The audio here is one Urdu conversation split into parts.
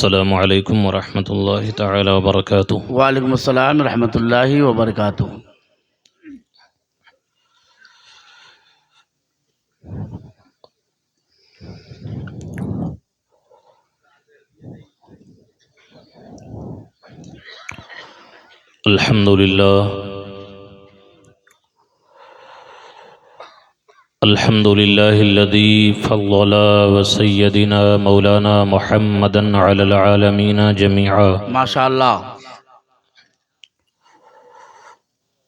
السلام علیکم ورحمۃ اللہ تعالی وبرکاتہ۔ وعلیکم السلام ورحمۃ اللہ وبرکاتہ۔ الحمد للہ الحمد للہ الذی فضل وسیدنا مولانا محمدا علی العالمین جميعا ماشاء اللہ۔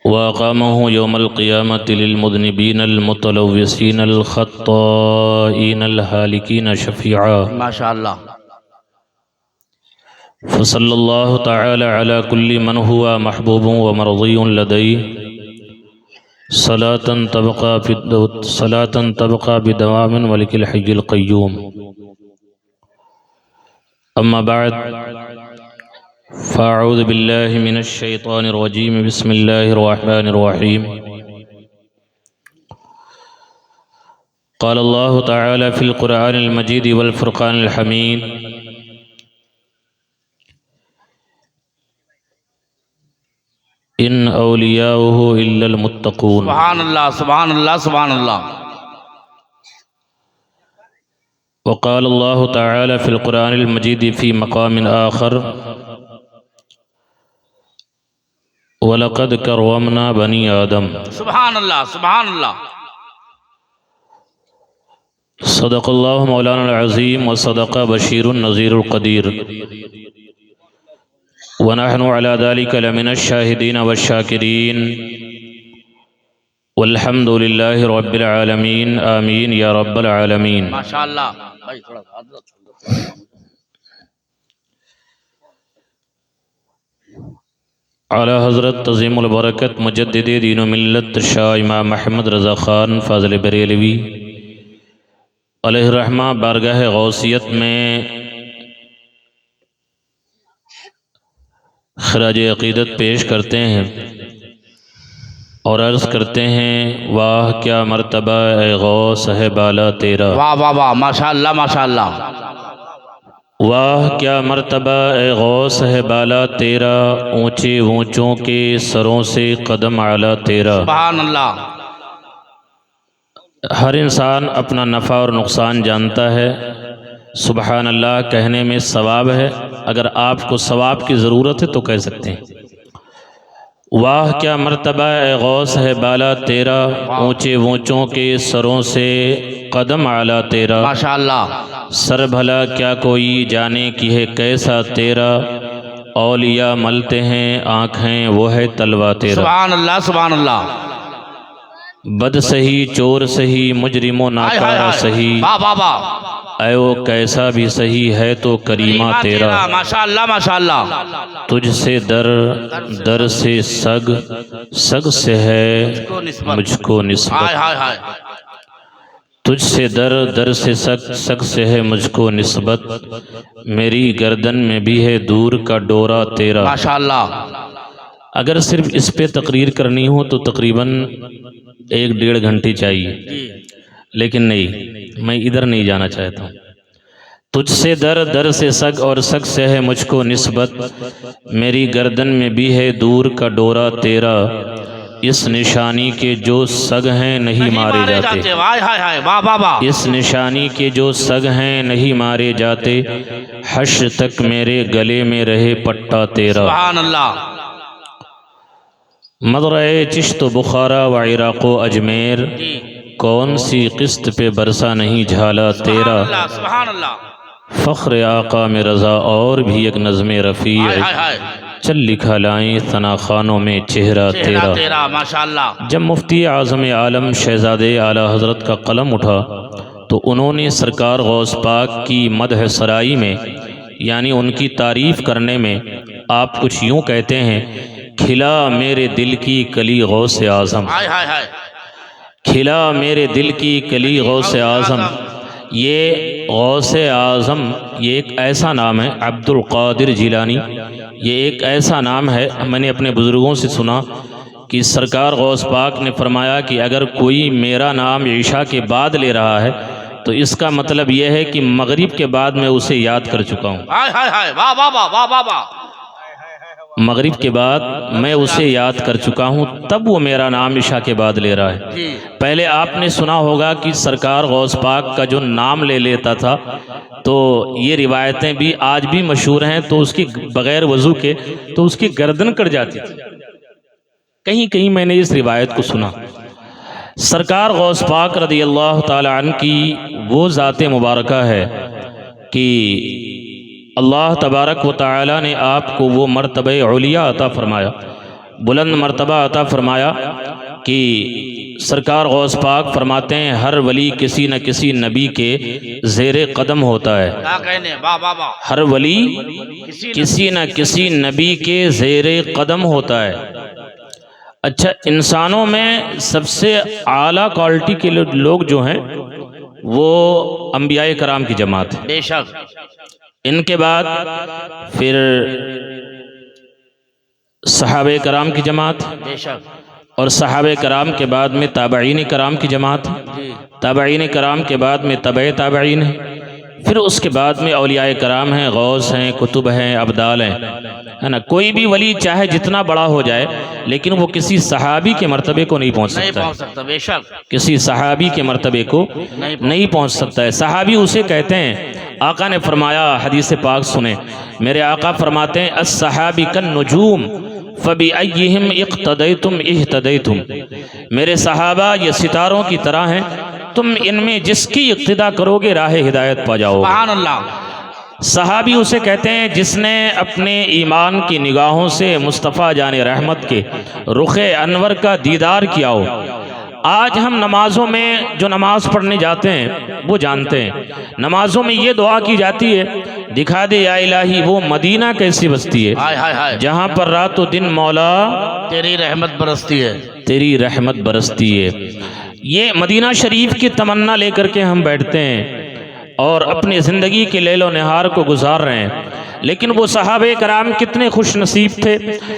وأقامه يوم القيامة للمذنبين المتلوثين الخطائين الهالكين شفيعا ماشاء اللہ۔ فصلى الله تعالى على كل من هو محبوب ومرضي لديه صلاة تبقى بدوام ملك الحي القيوم، أما بعد فأعوذ بالله من الشيطان الرجيم، بسم الله الرحمن الرحيم۔ قال الله تعالى في القرآن المجيد والفرقان الحميد: إن أولياؤه إلا المتقون۔ سبحان اللہ سبحان اللہ سبحان اللہ۔ وقال الله تعالى في القرآن المجيد في مقام آخر: وَلَقَدْ كَرَّمْنَا بَنِي آدَمَ۔ سبحان اللہ سبحان اللہ۔ صدق اللہ مولانا العظیم وصدق بشیر النذیر القدیر، ونحن على ذلك لمن الشاہدین والشاکرین، والحمد للہ رب العالمین، آمین یا رب العالمین۔ ماشاء اللہ۔ بھائی تھوڑا اعلی حضرت عظیم البرکت مجدد دین و ملت شاہ امام محمد رضا خان فاضل بریلوی علیہ الرحمہ بارگاہ غوثیت میں خراج عقیدت پیش کرتے ہیں اور عرض کرتے ہیں: واہ کیا مرتبہ اے غوث ہے بالا تیرا، واہ واہ واہ، ماشاء اللہ ماشاء اللہ۔ واہ کیا مرتبہ اے غوث ہے بالا تیرا، اونچے اونچوں کے سروں سے قدم اعلیٰ تیرا۔ سبحان اللہ۔ ہر انسان اپنا نفع اور نقصان جانتا ہے، سبحان اللہ کہنے میں ثواب ہے، اگر آپ کو ثواب کی ضرورت ہے تو کہہ سکتے ہیں۔ واہ کیا مرتبہ اے غوث ہے بالا تیرا، اونچے اونچوں کے سروں سے قدم اعلیٰ تیرا۔ ماشاء اللہ۔ سر بھلا کیا کوئی جانے کی ہے کیسا تیرا، اولیاء ملتے ہیں آنکھیں وہ ہے تلوا تیرا۔ سبحان اللہ سبحان اللہ۔ بد سہی چور سہی مجرم و ناکارہ سہی، واہ واہ واہ، اے وہ کیسا بھی سہی ہے تو کریمہ تیرا۔ ماشاء اللہ ماشاء اللہ۔ تجھ سے در در سے سگ، سگ سے ہے مجھ کو نسبت، ہائے ہائے ہائے۔ تجھ سے در در سے سگ، سگ سے ہے مجھ کو نسبت، میری گردن میں بھی ہے دور کا ڈورا تیرا۔ ماشاء اللہ۔ اگر صرف اس پہ تقریر کرنی ہو تو تقریباً 1-1.5 گھنٹے چاہیے، لیکن نہیں، میں ادھر نہیں جانا چاہتا ہوں۔ تجھ سے در در سے سگ اور سگ سے ہے مجھ کو نسبت، میری گردن میں بھی ہے دور کا ڈورا تیرا، اس نشانی کے جو سگ ہیں نہیں مارے جاتے، اس نشانی کے جو سگ ہیں نہیں مارے جاتے، حشر تک میرے گلے میں رہے پٹا تیرا۔ سبحان اللہ۔ مدرعے چشت و بخارا و عراق و اجمیر، کون سی قسط پہ برسا نہیں جھالا تیرا، سبحان اللہ۔ فخر آقا میں رضا اور بھی ایک نظم رفیع، چل لکھا لائیں ثنا خانوں میں چہرہ تیرا۔ ماشاء اللہ۔ جب مفتی اعظم عالم شہزادے اعلیٰ حضرت کا قلم اٹھا تو انہوں نے سرکار غوث پاک کی مدح سرائی میں، یعنی ان کی تعریف کرنے میں، آپ کچھ یوں کہتے ہیں: کھلا میرے دل کی کلی غوث اعظم، کھلا میرے دل کی کلی غوث اعظم۔ یہ غوث اعظم یہ ایک ایسا نام ہے، عبد القادر جیلانی یہ ایک ایسا نام ہے، میں نے اپنے بزرگوں سے سنا کہ سرکار غوث پاک نے فرمایا کہ اگر کوئی میرا نام عشاء کے بعد لے رہا ہے تو اس کا مطلب یہ ہے کہ مغرب کے بعد میں اسے یاد کر چکا ہوں، ہائے ہائے ہائے، واہ واہ واہ واہ واہ واہ، مغرب کے بعد میں اسے یاد کر چکا ہوں، تب وہ میرا نام عشاء کے بعد لے رہا ہے۔ جی پہلے آپ نے سنا ہوگا کہ سرکار غوث پاک کا جو نام لے لیتا تھا، تو یہ روایتیں بھی آج بھی مشہور ہیں، تو اس کی بغیر وضو کے تو اس کی گردن کٹ جاتی تھی، کہیں کہیں میں نے اس روایت کو سنا۔ سرکار غوث پاک رضی اللہ تعالی عنہ کی وہ ذات مبارکہ ہے کہ اللہ تبارک و تعالی نے آپ کو وہ مرتبہ علیٰ عطا فرمایا، بلند مرتبہ عطا فرمایا کہ سرکار غوث پاک فرماتے ہیں ہر ولی کسی نہ کسی نبی کے زیر قدم ہوتا ہے، کیا کہنے، واہ واہ واہ، ہر ولی کسی نہ کسی نبی کے زیر قدم ہوتا ہے۔ اچھا، انسانوں میں سب سے اعلیٰ کوالٹی کے لوگ جو ہیں وہ انبیاء کرام کی جماعت ہے، بے شک، ان کے بعد پھر صحابہ کرام کی جماعت، بے شک، اور صحابہ کرام کے بعد میں تابعین کرام کی جماعت، جی تابعین کرام کے بعد میں تبع تابعین ہے، پھر اس کے بعد میں اولیاء کرام ہیں، غوث ہیں، کتب ہیں، ابدال ہیں، ہے نا۔ کوئی بھی ولی چاہے جتنا بڑا ہو جائے لیکن وہ کسی صحابی کے مرتبے کو نہیں پہنچ نہیں سکتا ہے، پہنچ سکتا، بے شک، کسی صحابی کے مرتبے کو نہیں پہنچ سکتا ہے۔ صحابی اسے کہتے ہیں، آقا نے فرمایا، حدیث پاک سنیں، میرے آقا فرماتے ہیں الصحابی کالنجوم فبأیہم اقتدیتم اہتدیتم، میرے صحابہ یہ ستاروں کی طرح ہیں، تم ان میں جس کی اقتدا کرو گے راہ ہدایت پا جاؤ گے۔ سبحان اللہ، صحابی اسے کہتے ہیں جس نے اپنے ایمان کی نگاہوں سے مصطفیٰ جان رحمت کے رخ انور کا دیدار کیا ہو۔ آج ہم نمازوں میں جو نماز پڑھنے جاتے ہیں وہ جانتے ہیں، نمازوں میں یہ دعا کی جاتی ہے، دکھا دے یا الہی وہ مدینہ کیسی بستی ہے ہائے ہائے ہائے، جہاں پر رات و دن مولا تیری رحمت برستی ہے، تیری رحمت برستی ہے۔ یہ مدینہ شریف کی تمنا لے کر کے ہم بیٹھتے ہیں اور اپنی زندگی کے لیل و نہار کو گزار رہے ہیں، لیکن وہ صحابہ کرام کتنے خوش نصیب تھے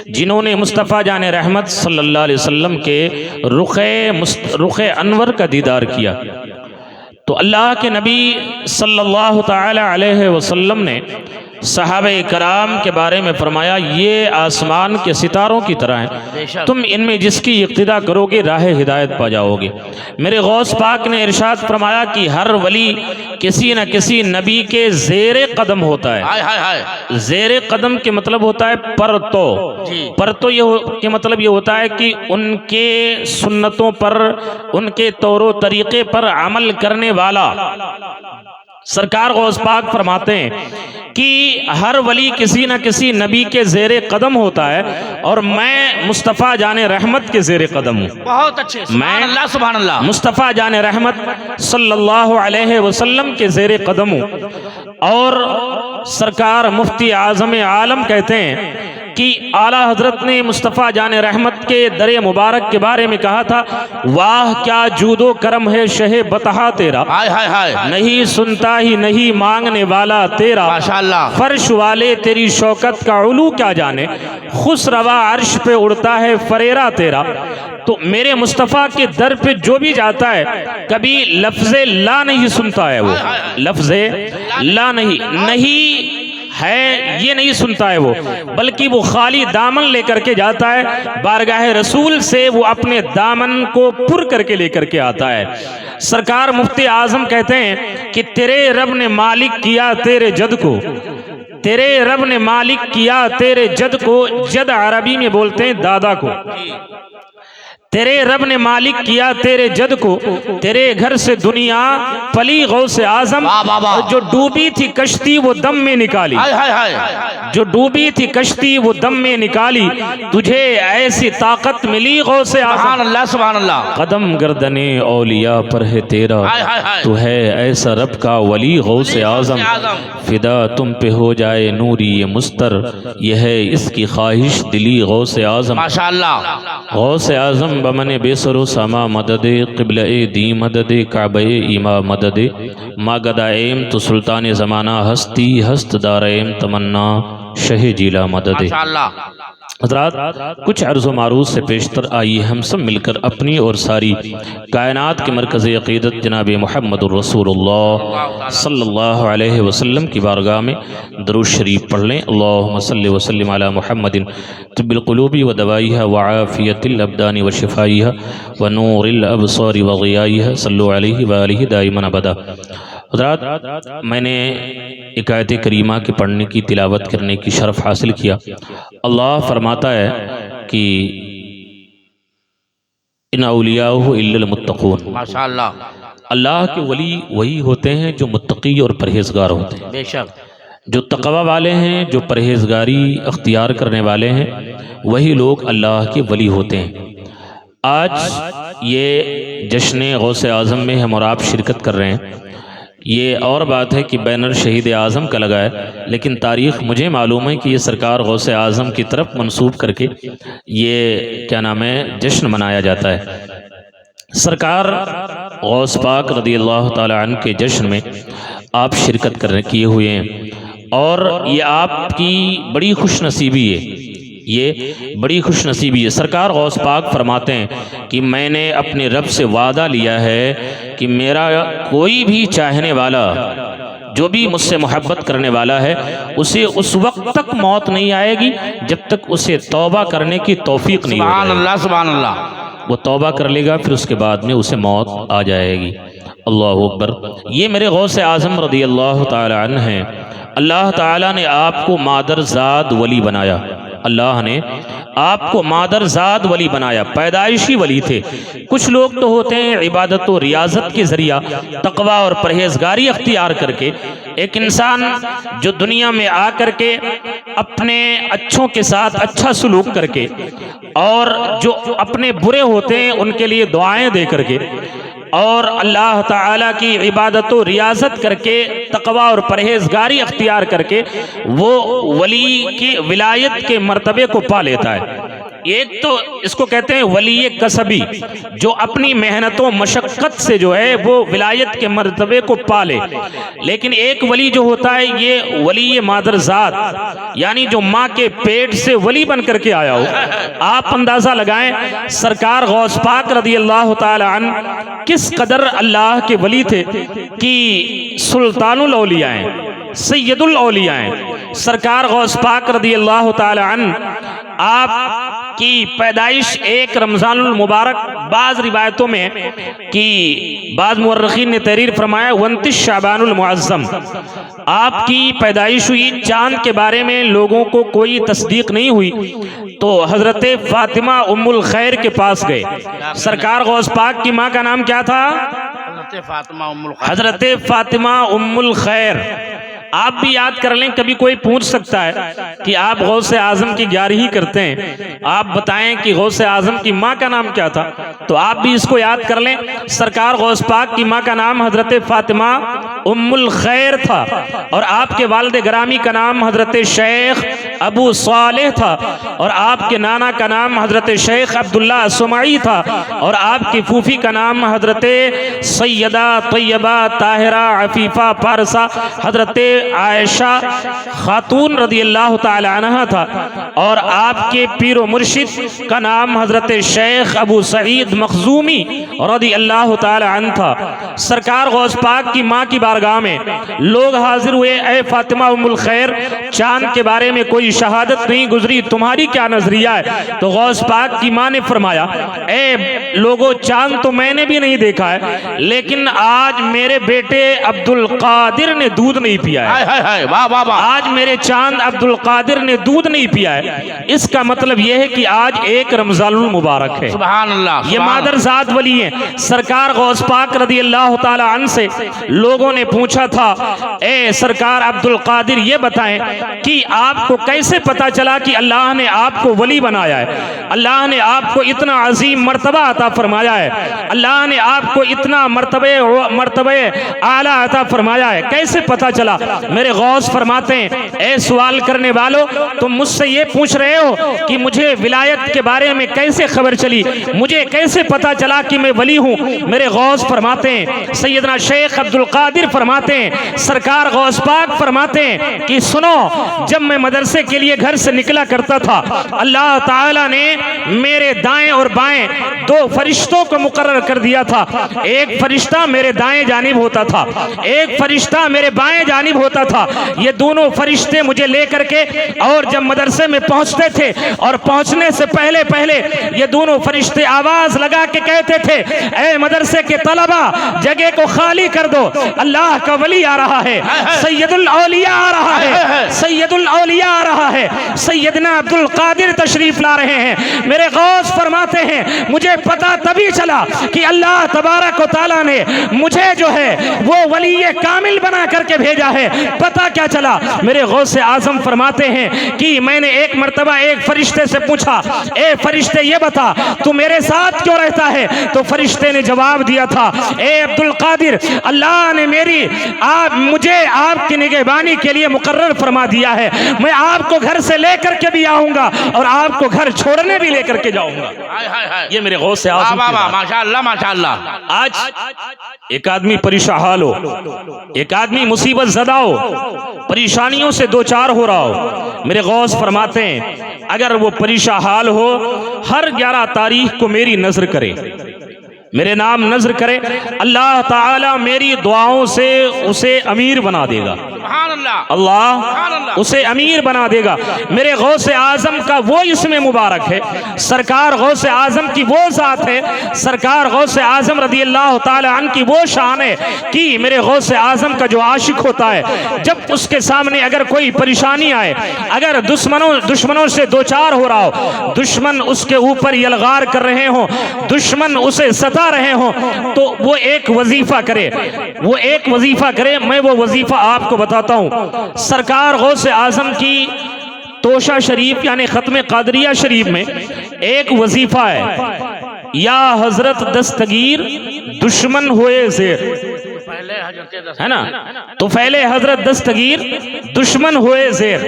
جنہوں نے مصطفیٰ جان رحمت صلی اللہ علیہ وسلم کے رخ انور کا دیدار کیا۔ تو اللہ کے نبی صلی اللہ تعالی علیہ وسلم نے صحابہ کرام کے بارے میں فرمایا یہ آسمان کے ستاروں کی طرح بے ہیں، شک، تم ان میں جس کی اقتدا کرو گے راہ ہدایت پا جاؤ گے۔ میرے غوث پاک نے ارشاد فرمایا کہ ہر ولی کسی نہ کسی نبی کے زیر قدم ہوتا ہے۔ ہائے ہائے ہائے، زیر قدم کے مطلب ہوتا ہے پرتو، جی پرتو کے مطلب یہ ہوتا ہے کہ ان کے سنتوں پر، ان کے طور و طریقے پر عمل کرنے والا۔ سرکار غوث پاک فرماتے ہیں کہ ہر ولی کسی نہ کسی نبی کے زیر قدم ہوتا ہے اور میں مصطفیٰ جان رحمت کے زیر قدم ہوں، بہت اچھے، سبحان اللہ سبحان اللہ، مصطفیٰ جان رحمت صلی اللہ علیہ وسلم کے زیر قدم ہوں۔ اور سرکار مفتی اعظم عالم کہتے ہیں کہ اعلیٰ حضرت نے مصطفیٰ جان رحمت کے در مبارک کے بارے میں کہا تھا، واہ کیا جود و کرم ہے شہ بطحا تیرا، ہائے ہائے ہائے، نہیں سنتا ہی نہیں مانگنے والا تیرا، ماشاءاللہ، فرش والے تیری شوکت کا علو کیا جانے، خس روا عرش پہ اڑتا ہے فریرا تیرا۔ تو میرے مصطفیٰ کے در پہ جو بھی جاتا ہے کبھی لفظ لا نہیں سنتا ہے، وہ لفظ لا نہیں ہے یہ نہیں سنتا ہے وہ، بلکہ وہ خالی دامن لے کر کے جاتا ہے، بارگاہ رسول سے وہ اپنے دامن کو پر کر کے لے کر کے آتا ہے۔ سرکار مفتی اعظم کہتے ہیں کہ تیرے رب نے مالک کیا تیرے جد کو، تیرے رب نے مالک کیا تیرے جد کو، جد عربی میں بولتے ہیں دادا کو، تیرے رب نے مالک کیا تیرے جد کو، تیرے گھر سے دنیا پلی غوث اعظم، جو ڈوبی تھی کشتی وہ دم میں نکالی، جو ڈوبی تھی کشتی وہ دم میں نکالی، تجھے ایسی طاقت ملی غوث اعظم، سبحان اللہ سبحان اللہ، قدم گردنے اولیاء پر ہے تیرا، تو ہے ایسا رب کا ولی غوث اعظم، فدا تم پہ ہو جائے نوری یہ مستر، یہ ہے اس کی خواہش دلی غوث اعظم۔ ماشاءاللہ، غوث اعظم بمن بے سر و سما مدد، قبلہ دی مدد، کعبہ ایما مدد، ما گدا ایم تو سلطان زمانہ، ہستی ہست دار ایم تمنا، شہ جیلا مدد۔ ماشاءاللہ، حضرات کچھ عرض و معروض سے پیشتر آئیے ہم سب مل کر اپنی اور ساری کائنات کے مرکز عقیدت جناب محمد الرسول اللہ صلی اللہ علیہ وسلم کی بارگاہ میں درود شریف پڑھ لیں۔ اللہم صلی وسلم علی محمد طب القلوب و دوائیہ وعافیت الابدان و شفائیہ و نور الابصار و غیائیہ صلو علیہ وآلہ دائما ابدا۔ حضرات میں نے ایک آیت کریمہ کے پڑھنے کی تلاوت کرنے کی شرف حاصل کیا۔ اللہ فرماتا ہے کہ ان اولیاءہ الا المتقون، ماشاء اللہ، اللہ کے ولی وہی ہوتے ہیں جو متقی اور پرہیزگار ہوتے ہیں، بے شک، جو تقوی والے ہیں، جو پرہیزگاری اختیار کرنے والے ہیں، وہی لوگ اللہ کے ولی ہوتے ہیں۔ آج یہ جشن غوث اعظم میں ہم اور آپ شرکت کر رہے ہیں۔ یہ اور بات ہے کہ بینر شہید اعظم کا لگا ہے، لیکن تاریخ مجھے معلوم ہے کہ یہ سرکار غوث اعظم کی طرف منسوب کر کے یہ کیا نام ہے جشن منایا جاتا ہے۔ سرکار غوث پاک رضی اللہ تعالی عنہ کے جشن میں آپ شرکت کیے ہوئے ہیں، اور یہ آپ کی بڑی خوش نصیبی ہے، یہ بڑی خوش نصیبی ہے۔ سرکار غوث پاک فرماتے ہیں کہ میں نے اپنے رب سے وعدہ لیا ہے کہ میرا کوئی بھی چاہنے والا، جو بھی مجھ سے محبت کرنے والا ہے، اسے اس وقت تک موت نہیں آئے گی جب تک اسے توبہ کرنے کی توفیق نہیں سبحان ہوگی۔ اللہ، سبحان اللہ، وہ توبہ کر لے گا، پھر اس کے بعد میں اسے موت آ جائے گی۔ اللہ اکبر۔ یہ میرے غوث اعظم رضی اللہ تعالی عنہ ہیں۔ اللہ تعالیٰ نے آپ کو مادرزاد ولی بنایا، اللہ نے آپ کو مادرزاد ولی بنایا، پیدائشی ولی تھے۔ کچھ لوگ تو ہوتے ہیں عبادت و ریاضت کے ذریعہ تقوی اور پرہیزگاری اختیار کر کے، ایک انسان جو دنیا میں آ کر کے اپنے اچھوں کے ساتھ اچھا سلوک کر کے، اور جو اپنے برے ہوتے ہیں ان کے لیے دعائیں دے کر کے، اور اللہ تعالیٰ کی عبادت و ریاضت کر کے، تقوی اور پرہیزگاری اختیار کر کے وہ ولی کی ولایت کے مرتبے کو پا لیتا ہے۔ ایک تو اس کو کہتے ہیں ولی کسبی، جو اپنی محنت و مشقت سے جو ہے وہ ولایت کے مرتبے کو پالے، لیکن ایک ولی جو ہوتا ہے یہ ولی مادرزاد، یعنی جو ماں کے پیٹ سے ولی بن کر کے آیا ہو۔ آپ اندازہ لگائیں سرکار غوث پاک رضی اللہ تعالی عنہ کس قدر اللہ کے ولی تھے کہ سلطان الاولیاء ہیں، سید الاولیاء ہیں۔ سرکار غوث پاک رضی اللہ تعالی عنہ آپ کی پیدائش ایک رمضان المبارک، بعض روایتوں میں کہ بعض مورخین نے تحریر فرمایا 29 شعبان المعظم آپ کی پیدائش ہوئی۔ چاند کے بارے میں لوگوں کو کوئی تصدیق نہیں ہوئی، تو حضرت فاطمہ ام الخیر کے پاس گئے۔ سرکار غوث پاک کی ماں کا نام کیا تھا؟ حضرت فاطمہ ام الخیر۔ آپ بھی یاد کر لیں، کبھی کوئی پوچھ سکتا ہے کہ آپ غوث اعظم کی گیارہی کرتے ہیں، آپ بتائیں کہ غوث اعظم کی ماں کا نام کیا تھا، تو آپ بھی اس کو یاد کر لیں۔ سرکار غوث پاک کی ماں کا نام حضرت فاطمہ ام الخیر تھا، اور آپ کے والد گرامی کا نام حضرت شیخ ابو صالح تھا، اور آپ کے نانا کا نام حضرت شیخ عبداللہ سمعی تھا، اور آپ کی پھوپھی کا نام حضرت سیدہ طیبہ طاہرہ عفیفہ پارسہ حضرت عائشہ خاتون رضی اللہ تعالی عنہ تھا، اور آپ کے پیر و مرشد کا نام حضرت شیخ ابو سعید مخزومی رضی اللہ تعالی عنہ تھا۔ سرکار غوث پاک کی ماں کی بارگاہ میں لوگ حاضر ہوئے، اے فاطمہ ام الخیر، چاند کے بارے میں کوئی شہادت نہیں گزری، تمہاری کیا نظریہ ہے؟ تو غوث پاک کی ماں نے فرمایا، اے لوگو، چاند تو میں نے بھی نہیں دیکھا ہے، لیکن آج میرے بیٹے عبد القادر نے دودھ نہیں پیا ہے، آج میرے چاند عبد القادر نے دودھ نہیں پیا ہے۔ اس کا مطلب یہ ہے کہ آج ایک رمضان المبارک ہے۔ سبحان اللہ، یہ مادرزاد ولی ہیں۔ سرکار غوث پاک رضی اللہ تعالی عنہ سے لوگوں نے پوچھا تھا، اے سرکار عبد القادر، یہ بتائیں کہ آپ کو کیسے پتا چلا کہ اللہ نے آپ کو ولی بنایا ہے، اللہ نے آپ کو اتنا عظیم مرتبہ عطا فرمایا ہے، اللہ نے آپ کو اتنا مرتبہ اعلیٰ عطا فرمایا ہے، کیسے پتا چلا؟ میرے غوث فرماتے ہیں اے سوال کرنے والوں تم مجھ سے یہ پوچھ رہے ہو کہ مجھے ولایت کے بارے میں کیسے خبر چلی، مجھے کیسے پتا چلا کہ میں ولی ہوں؟ میرے غوث فرماتے ہیں سیدنا شیخ عبد القادر فرماتے ہیں سرکار غوث پاک فرماتے ہیں کہ سنو، جب میں مدرسے کے لیے گھر سے نکلا کرتا تھا اللہ تعالیٰ نے میرے دائیں اور بائیں دو فرشتوں کو مقرر کر دیا تھا، ایک فرشتہ میرے دائیں جانب ہوتا تھا، ایک فرشتہ میرے بائیں جانب ہوتا تھا۔ یہ دونوں فرشتے مجھے لے کر کے اور جب مدرسے میں پہنچتے تھے اور پہنچنے سے پہلے یہ دونوں فرشتے آواز لگا کے کہتے تھے اے مدرسے کے طلبہ جگہ کو خالی کر دو، اللہ کا ولی آ رہا ہے، سید الاولیاء آ رہا ہے، سید الاولیاء آ رہا ہے، سیدنا عبد القادر تشریف لا رہے ہیں۔ میرے غوث فرماتے ہیں مجھے پتا تبھی چلا کہ اللہ تبارک و تعالیٰ نے مجھے جو ہے وہ ولی کامل بنا کر کے بھیجا ہے۔ پتا کیا چلا؟ میرے غوث اعظم فرماتے ہیں کہ میں نے ایک مرتبہ ایک فرشتے سے پوچھا اے فرشتے یہ بتا تو میرے ساتھ کیوں رہتا ہے؟ تو فرشتے نے جواب دیا تھا اے عبد القادر اللہ نے مجھے آپ کی نگہبانی کے لیے مقرر فرما دیا ہے، میں آپ کو گھر سے لے کر کے بھی آؤں گا اور آپ کو گھر چھوڑنے بھی لے کر کے جاؤں گا۔ یہ میرے غوث اعظم کی بات۔ ماشاءاللہ ماشاءاللہ۔ آج ایک آدمی پریشان حال ہو، ایک آدمی مصیبت زدہ ہو، پریشانیوں سے دوچار ہو رہا ہو، میرے غوث فرماتے ہیں اگر وہ پریشان حال ہو ہر 11 تاریخ کو میری نظر کرے، میرے نام نظر کرے، اللہ تعالی میری دعاؤں سے اسے امیر بنا دے گا، اللہ اسے امیر بنا دے گا۔ میرے غوث اعظم کا وہ اسم مبارک ہے، سرکار غوث اعظم کی وہ ذات ہے، سرکار غوث اعظم رضی اللہ تعالی عنہ کی وہ شان ہے کہ میرے غوث اعظم کا جو عاشق ہوتا ہے جب اس کے سامنے اگر کوئی پریشانی آئے، اگر دشمنوں سے دوچار ہو رہا ہو، دشمن اس کے اوپر یلغار کر رہے ہوں، دشمن اسے ستا رہے ہوں، تو وہ ایک وظیفہ کرے، میں وہ وظیفہ آپ کو بتاتا ہوں۔ سرکار غوث اعظم کی توشہ شریف یعنی ختم قادریہ شریف میں ایک وظیفہ ہے یا حضرت دستگیر دشمن ہوئے زیر، ہے نا؟ تو پہلے حضرت دستگیر دشمن ہوئے زیر،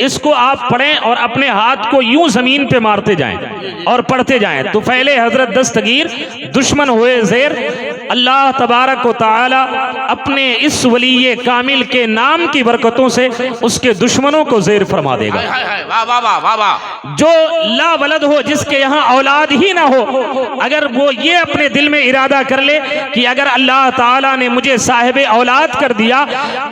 اس کو آپ پڑھیں اور اپنے ہاتھ کو یوں زمین پہ مارتے جائیں اور پڑھتے جائیں۔ تو پہلے حضرت دستگیر دشمن ہوئے زیر، اللہ تبارک و تعالی اپنے اس ولی کامل کے نام کی برکتوں سے اس کے دشمنوں کو زیر فرما دے گا۔ جو لا ولد ہو، جس کے یہاں اولاد ہی نہ ہو، اگر وہ یہ اپنے دل میں ارادہ کر لے کہ اگر اللہ تعالیٰ نے مجھے صاحب اولاد کر دیا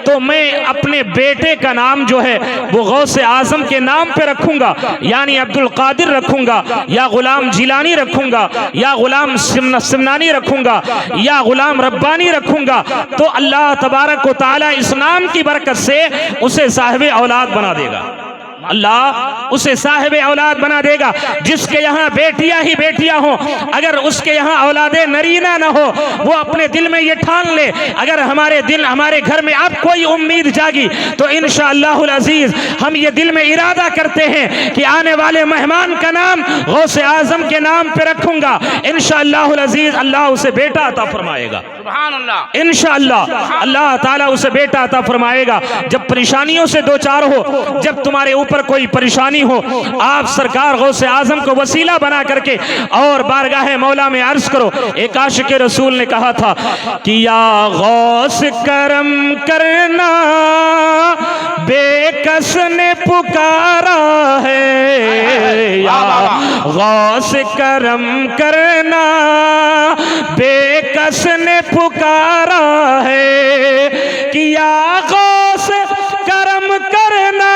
تو میں اپنے بیٹے کا نام جو ہے وہ غوث اعظم کے نام پہ رکھوں گا، یعنی عبد القادر رکھوں گا یا غلام جیلانی رکھوں گا یا غلام سمنانی رکھوں گا یا غلام ربانی رکھوں گا، تو اللہ تبارک و تعالی اس نام کی برکت سے اسے صاحب اولاد بنا دے گا، اللہ اسے صاحب اولاد بنا دے گا۔ جس کے یہاں بیٹیاں ہی بیٹیاں ہوں، اگر اس کے یہاں اولاد نرینہ نہ ہو، وہ اپنے دل میں یہ ٹھان لے اگر ہمارے گھر میں اب کوئی امید جاگی تو انشاءاللہ العزیز ہم یہ دل میں ارادہ کرتے ہیں کہ آنے والے مہمان کا نام غوث اعظم کے نام پہ رکھوں گا، انشاءاللہ العزیز اللہ اسے بیٹا عطا فرمائے گا، سبحان اللہ، انشاءاللہ اللہ تعالیٰ اسے بیٹا عطا فرمائے گا۔ جب پریشانیوں سے دوچار ہو، جب تمہارے اوپر کوئی پریشانی ہو، آپ سرکار غوث اعظم کو وسیلہ بنا کر کے اور بارگاہ مولا میں عرض کرو۔ ایک عاشق رسول نے کہا تھا کہ یا غوث کرم کرنا بے کس نے پکارا ہے، یا غوث کرم کرنا بے کس نے پکارا ہے، کہ یا غوث کرم کرنا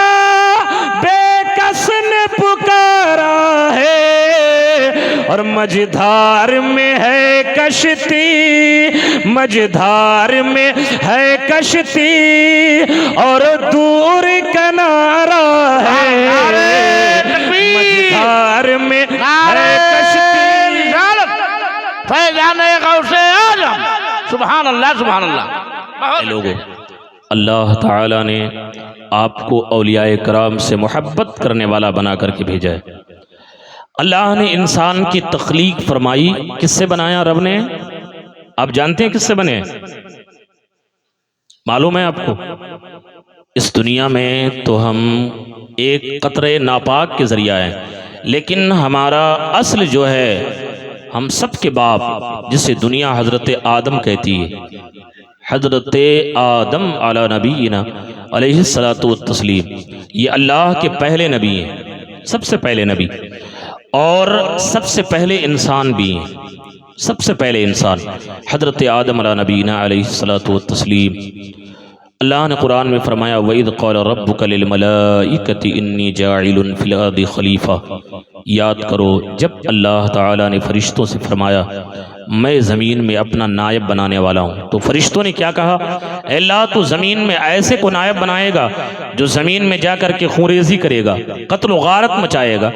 بے کس نے پکارا ہے، اور مجھدار میں ہے کشتی، مجھدار میں ہے کشتی اور دور کنارہ ہے، مجھدار میں ہے کشتی، فیضان غوث اعظم، سبحان اللہ سبحان اللہ۔ لوگوں، اللہ تعالیٰ نے آپ کو اولیاء کرام سے محبت کرنے والا بنا کر کے بھیجا ہے۔ اللہ نے انسان کی تخلیق فرمائی، کس سے بنایا رب نے؟ آپ جانتے ہیں کس سے بنے؟ معلوم ہے آپ کو؟ اس دنیا میں تو ہم ایک قطرے ناپاک کے ذریعہ ہیں، لیکن ہمارا اصل جو ہے ہم سب کے باپ، جسے دنیا حضرت آدم کہتی ہے، حضرت آدم علی نبینا علیہ الصلاۃ والتسلیم، یہ اللہ کے پہلے نبی ہیں، سب سے پہلے نبی، اور سب سے پہلے انسان بھی ہیں، سب سے پہلے انسان حضرت آدم علی نبینا علیہ الصلاۃ والتسلیم۔ اللہ نے قرآن میں فرمایا وَإِذْ قَالَ رَبُّكَ لِلْمَلَائِكَةِ إِنِّي جَاعِلٌ فِي الْأَرْضِ خلیفہ، یاد کرو جب اللہ تعالیٰ نے فرشتوں سے فرمایا میں زمین میں اپنا نائب بنانے والا ہوں، تو فرشتوں نے کیا کہا؟ اے اللہ تو زمین میں ایسے کو نائب بنائے گا جو زمین میں جا کر کے خونریزی کرے گا، قتل و غارت مچائے گا،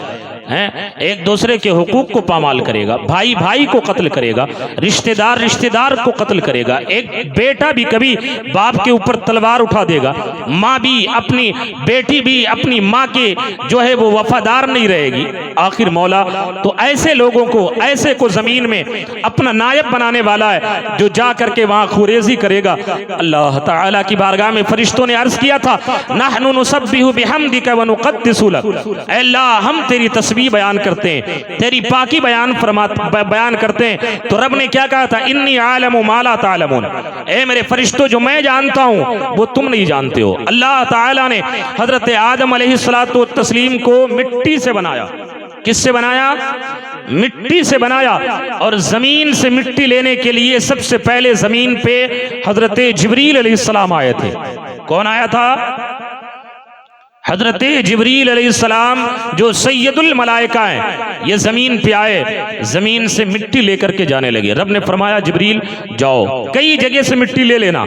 ایک دوسرے کے حقوق کو پامال کرے گا، بھائی بھائی کو قتل کرے گا، رشتہ دار کو قتل کرے گا، ایک بیٹا بھی کبھی باپ کے اوپر تلوار اٹھا دے گا، ماں بھی اپنی بیٹی بھی اپنی ماں کے جو ہے وہ وفادار نہیں رہے گی۔ آخر مولا تو ایسے لوگوں کو، ایسے کو زمین میں اپنا نائب بنانے والا ہے جو جا کر کے وہاں خوریزی کرے گا۔ اللہ تعالیٰ کی بارگاہ میں فرشتوں نے عرض کیا تھا نحن نسبح بحمدک ونقدس لک، اے اللہ ہم تیری تسبیح بیان کرتے ہیں، تیری پاکی بیان کرتے ہیں، تو رب نے کیا کہا تھا انی عالم ما لا تعلمون، اے میرے فرشتوں جو میں جانتا ہوں وہ تم نہیں جانتے ہو۔ اللہ تعالیٰ نے حضرت آدم علیہ الصلوۃ والتسلیم کو مٹی سے بنایا۔ کس سے بنایا؟ مٹی سے بنایا، اور زمین سے مٹی لینے کے لیے سب سے پہلے زمین پہ حضرت جبریل علیہ السلام آئے تھے۔ کون آیا تھا؟ حضرت جبریل علیہ السلام جو سید الملائکہ ہیں، یہ زمین پہ آئے، زمین سے مٹی لے کر کے جانے لگے۔ رب نے فرمایا جبریل جاؤ کئی جگہ سے مٹی لے لینا،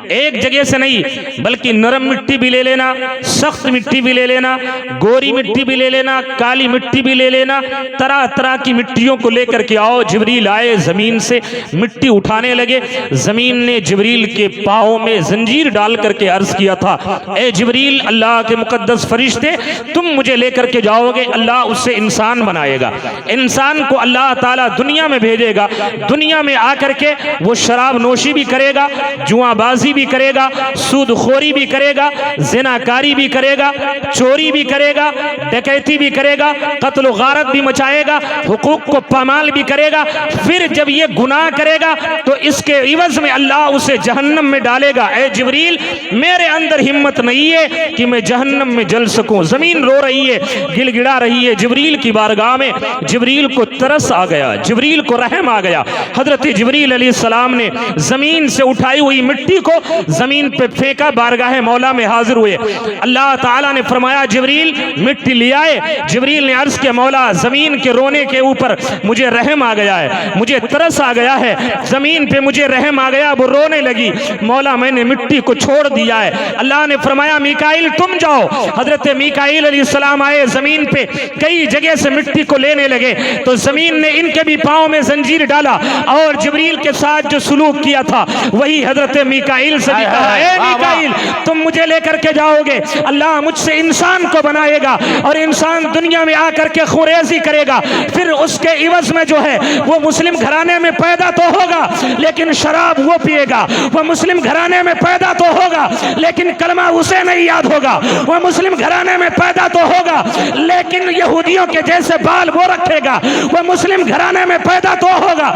ایک جگہ سے نہیں بلکہ نرم مٹی بھی لے لینا، سخت مٹی بھی لے لینا، گوری مٹی بھی لے لینا، کالی مٹی بھی لے لینا، طرح طرح کی مٹیوں کو لے کر کے آؤ۔ جبریل آئے، زمین سے مٹی اٹھانے لگے۔ زمین نے جبریل کے پاؤں میں زنجیر ڈال کر کے عرض کیا تھا اے جبریل اللہ کے مقدس فرشتے تم مجھے لے کر کے جاؤ گے، اللہ اس سے انسان بنائے گا، انسان کو اللہ تعالیٰ دنیا میں بھیجے گا، دنیا میں آ کر کے وہ شراب نوشی بھی کرے گا، جوا بازی بھی کرے گا، سود خوری بھی کرے گا، زنا کاری بھی کرے گا، چوری بھی کرے گا، ڈکیتی بھی کرے گا، قتل و غارت بھی مچائے گا، حقوق کو پامال بھی کرے گا۔ پھر جب یہ گناہ کرے گا تو اس کے عوض میں اللہ اسے جہنم میں ڈالے گا۔ اے جبریل میرے اندر ہمت نہیں ہے کہ میں جہنم میں جل سکوں۔ زمین رو رہی ہے، گل گڑا رہی ہے۔ جبریل کی بارگاہ میں جبریل کو ترس آ گیا، جبریل کو رحم آ گیا۔ حضرت جبریل علیہ السلام نے زمین سے اٹھائی ہوئی مٹی کو زمین پہ پھینکا، بارگاہ مولا میں حاضر ہوئے۔ اللہ تعالیٰ نے فرمایا جبریل مٹی لے آئے۔ جبریل نے عرض کیا مولا زمین کے رونے کے اوپر مجھے رحم آ گیا ہے، مجھے ترس آ گیا ہے، زمین پہ مجھے رحم آ گیا، وہ رونے لگی، مولا میں نے مٹی کو چھوڑ دیا ہے۔ اللہ نے فرمایا میکائیل تم جاؤ۔ حضرت میکائیل علیہ السلام آئے، زمین پہ کئی جگہ سے مٹی کو لینے لگے تو زمین نے ان کے بھی پاؤں میں زنجیر ڈالا، اور جبریل کے ساتھ جو سلوک کیا تھا وہی حضرت میکائیل سے بھی کہا اے میکائیل تم مجھے لے کر کے جاؤ گے، اللہ مجھ سے انسان کو بنائے گا اور انسان دنیا میں آ کر کے خوریزی کرے گا، پھر اس کے عوض میں جو ہے وہ مسلم گھرانے میں پیدا تو ہوگا لیکن شراب وہ پیے گا، وہ مسلم گھرانے میں پیدا تو ہوگا لیکن کلمہ اسے نہیں یاد ہوگا، وہ مسلم گھرانے میں پیدا تو ہوگا لیکن یہودیوں کے جیسے بال وہ رکھے گا، وہ مسلم گھرانے میں پیدا تو ہوگا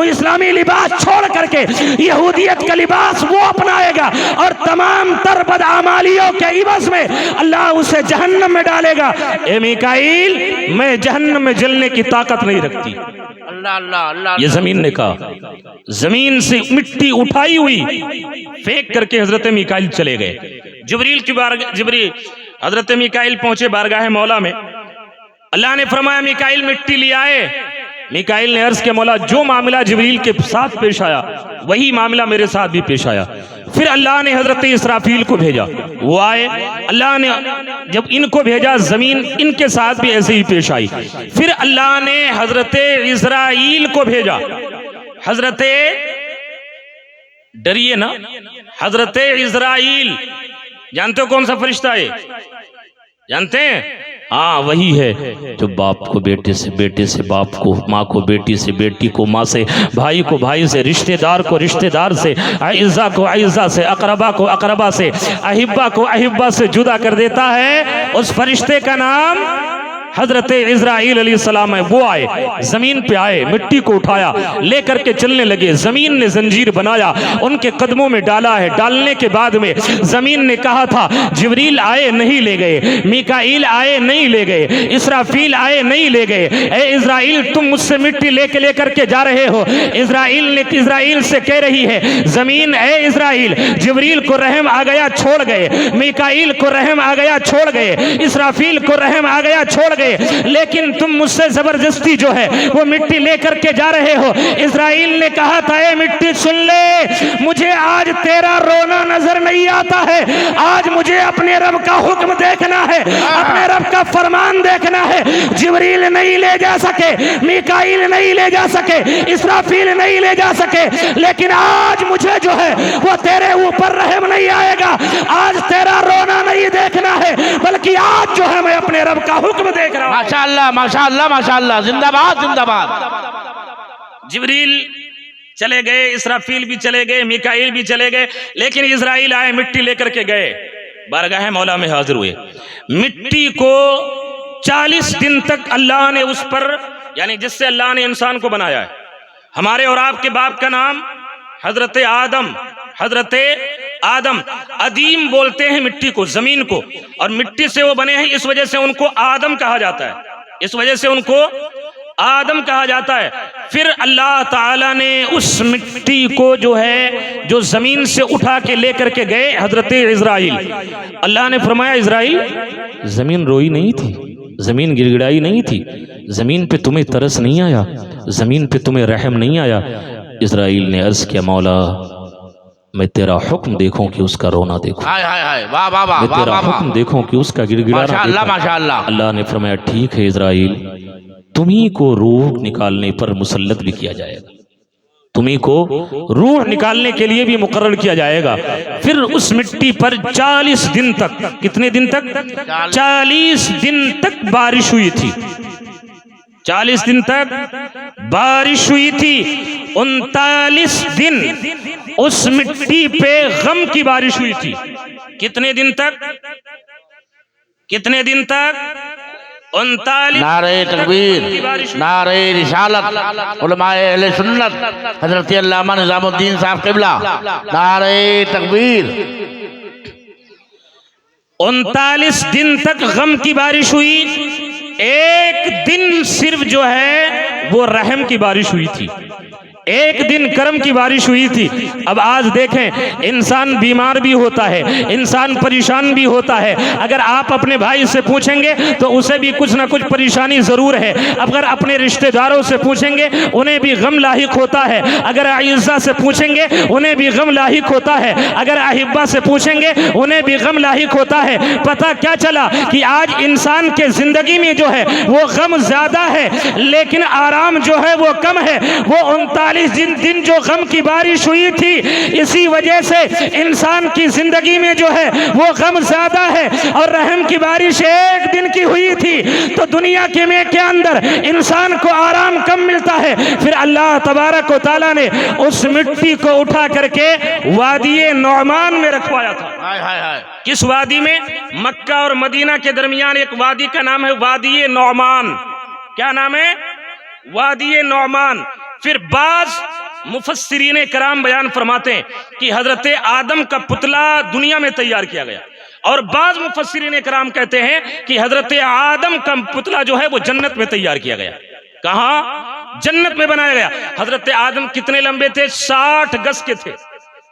اسلامی لباس چھوڑ کر کے یہودیت کا لباس وہ اپنائے گا، اور تمام تر بدعمالیوں کے عوض میں اللہ اسے جہنم میں ڈالے گا۔ اے میکائیل میں جہنم میں جلنے کی طاقت نہیں رکھتی۔ اللہ اللہ اللہ یہ زمین نے کہا، زمین سے مٹی اٹھائی ہوئی پھینک کر کے حضرت میکائیل چلے گئے۔ جبریل کی بارگاہ، جبریل حضرت میکائیل پہنچے بارگاہ مولا میں۔ اللہ نے فرمایا میکائیل مٹی لے آئے۔ میکائیل نے عرض کیا مولا جو معاملہ جبریل کے ساتھ پیش آیا وہی معاملہ میرے ساتھ بھی پیش آیا۔ پھر اللہ نے حضرت اسرافیل کو بھیجا، وہ آئے، اللہ نے جب ان کو بھیجا زمین ان کے ساتھ بھی ایسے ہی پیش آئی۔ پھر اللہ نے حضرت اسرائیل کو بھیجا، حضرت ڈریے نا، حضرت اسرائیل جانتے ہو کون سا فرشتہ ہے؟ جانتے ہیں؟ ہاں وہی ہے جو باپ کو بیٹے سے، بیٹے سے باپ کو، ماں کو بیٹی سے، بیٹی کو ماں سے، بھائی کو بھائی سے، رشتہ دار کو رشتہ دار سے، اعزا کو اعزا سے، اقربا کو اقربا سے، احبا کو احبا سے جدا کر دیتا ہے، اس فرشتے کا نام حضرت عزرائیل علیہ السلام ہے۔ وہ آئے، زمین پہ آئے، مٹی کو اٹھایا، لے کر کے چلنے لگے، زمین نے زنجیر بنایا، ان کے قدموں میں ڈالا ہے، ڈالنے کے بعد میں زمین نے کہا تھا جبریل آئے نہیں لے گئے، میکائیل آئے نہیں لے گئے، اسرافیل آئے نہیں لے گئے، اے عزرائیل تم مجھ سے مٹی لے کر کے جا رہے ہو۔ عزرائیل سے کہہ رہی ہے زمین اے عزرائیل، جبریل کو رحم آ گیا چھوڑ گئے، میکائیل کو رحم آ گیا چھوڑ گئے، اسرافیل کو رحم آ گیا چھوڑ گئے، لیکن تم مجھ سے زبردستی جو ہے وہ مٹی لے کر کے جا رہے ہو۔ اسرائیل نے کہا تھا اے مٹی سن لے، مجھے آج تیرا رونا نظر نہیں آتا ہے، آج مجھے اپنے رب کا حکم دیکھنا ہے، اپنے رب کا فرمان دیکھنا ہے۔ جبریل نہیں لے جا سکے، میکائیل نہیں لے جا سکے، اسرافیل نہیں لے جا سکے، لیکن آج مجھے جو ہے وہ تیرے اوپر رحم نہیں آئے گا، آج تیرا رونا نہیں دیکھنا ہے، بلکہ آج جو ہے میں اپنے رب کا حکم دیکھ رہا ہوں۔ ماشاءاللہ ماشاءاللہ ماشاءاللہ، زندہ باد زندہ باد۔ جبریل چلے گئے، اسرافیل بھی چلے گئے، میکائیل بھی چلے گئے، لیکن اسرائیل آئے مٹی لے کر کے گئے، بارگاہ مولا میں حاضر ہوئے۔ مٹی کو 40 دن تک اللہ نے اس پر، یعنی جس سے اللہ نے انسان کو بنایا ہے، ہمارے اور آپ کے باپ کا نام حضرت آدم، حضرت آدم، ادیم بولتے ہیں مٹی کو، زمین کو، اور مٹی سے وہ بنے ہیں، اس وجہ سے ان کو آدم کہا جاتا ہے، اس وجہ سے ان کو آدم کہا جاتا ہے۔ پھر اللہ تعالیٰ نے اس مٹی کو جو ہے جو زمین سے اٹھا کے لے کر کے گئے حضرت عزرائیل، اللہ نے فرمایا عزرائیل زمین روئی نہیں تھی، زمین گڑ گڑائی نہیں تھی، زمین پہ تمہیں ترس نہیں آیا، زمین پہ تمہیں رحم نہیں آیا۔ عزرائیل نے عرض کیا مولا میں تیرا حکم دیکھوں کہ اس کا رونا دیکھوں، ہائے ہائے ہائے، واہ واہ واہ، میں تیرا حکم دیکھوں کہ اس کا گڑ گڑانا ماشاءاللہ دیکھوں۔ ماشاءاللہ۔ اللہ نے فرمایا ٹھیک ہے عزرائیل، تمہیں کو روح نکالنے پر مسلط بھی کیا جائے گا، تمہیں کو روح نکالنے کے لیے بھی مقرر کیا جائے گا۔ پھر اس مٹی پر 40 دن تک، کتنے دن تک؟ 40 دن تک بارش ہوئی تھی، 40 دن تک بارش ہوئی تھی، 39 دن اس مٹی پہ غم کی بارش ہوئی تھی۔ کتنے دن تک؟ کتنے دن تک؟ 39 نعرہ تکبیر، نعرہ رسالت، علماء اہل سنت، حضرت علامہ نظام الدین صاحب قبلہ، نعرہ تکبیر۔ 39 دن تک غم کی بارش ہوئی، ایک دن صرف جو ہے وہ رحم کی بارش ہوئی تھی، ایک دن کرم کی بارش ہوئی تھی۔ اب آج دیکھیں انسان بیمار بھی ہوتا ہے، انسان پریشان بھی ہوتا ہے، اگر آپ اپنے بھائی سے پوچھیں گے تو اسے بھی کچھ نہ کچھ پریشانی ضرور ہے، اگر اپنے رشتہ داروں سے پوچھیں گے انہیں بھی غم لاحق ہوتا ہے، اگر اعزا سے پوچھیں گے انہیں بھی غم لاحق ہوتا ہے، اگر احبا سے پوچھیں گے انہیں بھی غم لاحق ہوتا ہے۔ پتہ کیا چلا کہ آج انسان کے زندگی میں جو ہے وہ غم زیادہ ہے لیکن آرام جو ہے وہ کم ہے۔ وہ 39 دن جو غم کی بارش ہوئی تھی، اسی وجہ سے انسان کی زندگی میں جو ہے وہ غم زیادہ ہے، اور رحم کی بارش ایک دن کی ہوئی تھی تو دنیا کے اندر انسان کو آرام کم ملتا ہے۔ پھر اللہ تبارک و تعالیٰ نے اس مٹی کو اٹھا کر کے وادی نعمان میں رکھوایا تھا۔ ہائے ہائے ہائے، کس وادی میں؟ مکہ اور مدینہ کے درمیان ایک وادی کا نام ہے وادی نعمان۔ کیا نام ہے؟ وادی نعمان۔ پھر بعض مفسرین کرام بیان فرماتے ہیں کہ حضرت آدم کا پتلا دنیا میں تیار کیا گیا، اور بعض مفسرین کرام کہتے ہیں کہ حضرت آدم کا پتلا جو ہے وہ جنت میں تیار کیا گیا۔ کہاں؟ جنت میں بنایا گیا۔ حضرت آدم کتنے لمبے تھے؟ 60 گز کے تھے،